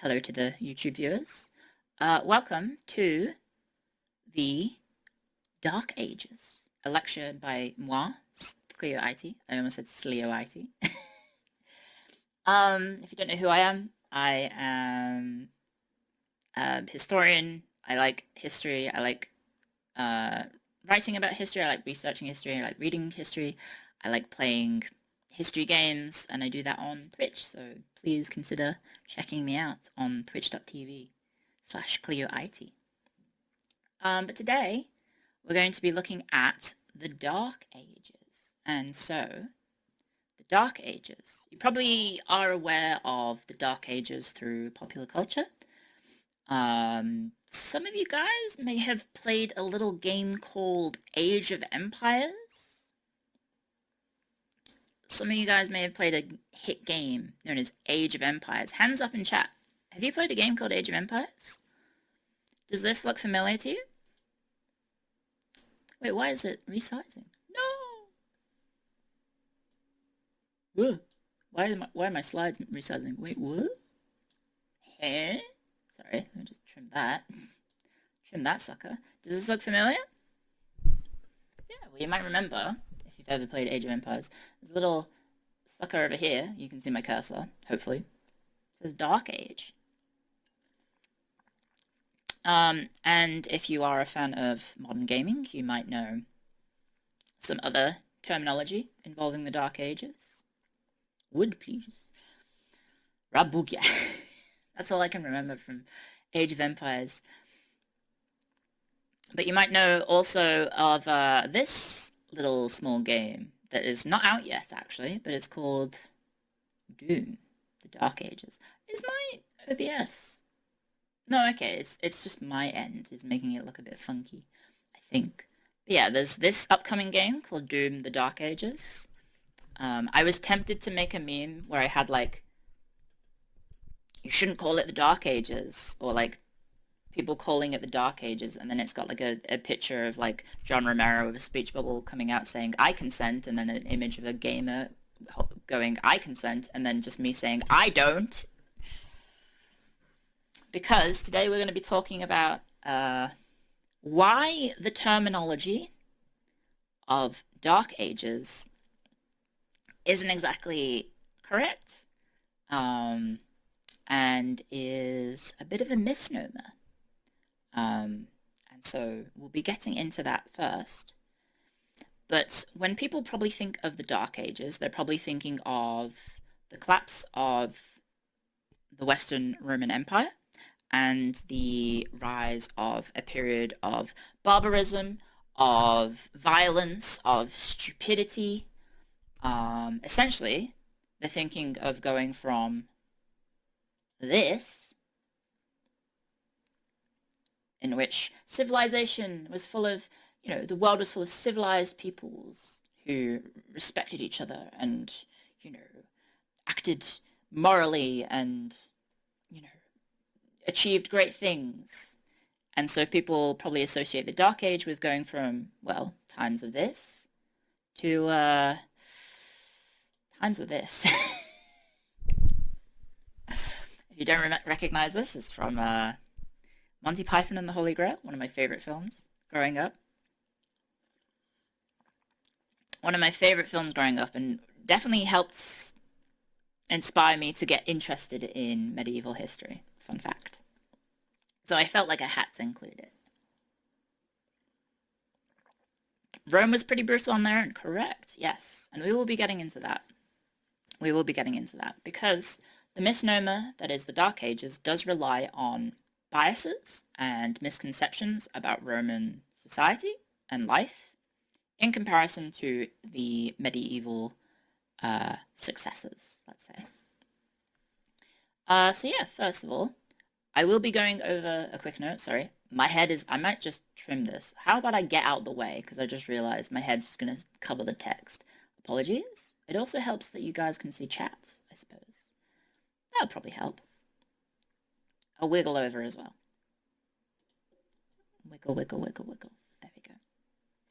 hello to the YouTube viewers. Welcome to the Dark Ages, a lecture by moi, Clio Aite. I almost said Slio Aite. If you don't know who I am a historian. I like history. I like writing about history. I like researching history. I like reading history. I like playing history games, and I do that on Twitch, so please consider checking me out on twitch.tv/CleoIT. But today, we're going to be looking at the Dark Ages. And so, the Dark Ages. You probably are aware of the Dark Ages through popular culture. Some of you guys may have played a little game called Age of Empires. Some of you guys may have played a hit game known as Age of Empires. Hands up in chat. Have you played a game called Age of Empires? Does this look familiar to you? Wait, why is it resizing? No! Whoa. Why are my slides resizing? Wait, what? Hey? Sorry, let me just trim that. Trim that sucker. Does this look familiar? Yeah, well, you might remember, if you've ever played Age of Empires, there's a little sucker over here. You can see my cursor, hopefully. It says Dark Age. And if you are a fan of modern gaming, you might know some other terminology involving the Dark Ages. Wood, please. Rabugia. That's all I can remember from Age of Empires. But you might know also of this little small game that is not out yet, actually, but it's called Doom, the Dark Ages. Is my OBS... No, okay, it's just my end is making it look a bit funky, I think. But yeah, there's this upcoming game called Doom, the Dark Ages. I was tempted to make a meme where I had, like, you shouldn't call it the Dark Ages, or, like, people calling it the Dark Ages, and then it's got, like, a picture of, like, John Romero with a speech bubble coming out saying, I consent, and then an image of a gamer going, I consent, and then just me saying, I don't. Because today we're going to be talking about why the terminology of Dark Ages isn't exactly correct, and is a bit of a misnomer. And so we'll be getting into that first. But when people probably think of the Dark Ages, they're probably thinking of the collapse of the Western Roman Empire and the rise of a period of barbarism, of violence, of stupidity. Essentially, they're thinking of going from this, in which civilization was full of, the world was full of civilized peoples who respected each other and, acted morally and, achieved great things. And so people probably associate the Dark Age with going from, well, times of this to times of this. If you don't recognize this, it's from Monty Python and the Holy Grail, one of my favorite films growing up. One of my favorite films growing up, and definitely helped inspire me to get interested in medieval history. Fun fact. So I felt like I had to include it. Rome was pretty brutal on there, and correct, yes. And we will be getting into that. We will be getting into that, because the misnomer that is the Dark Ages does rely on biases and misconceptions about Roman society and life in comparison to the medieval successors, let's say. So yeah, first of all, I will be going over a quick note, sorry. My head is, I might just trim this. How about I get out the way, because I just realized my head's just going to cover the text. Apologies. It also helps that you guys can see chat, I suppose. That'll probably help. I'll wiggle over as well. Wiggle, wiggle, wiggle, wiggle.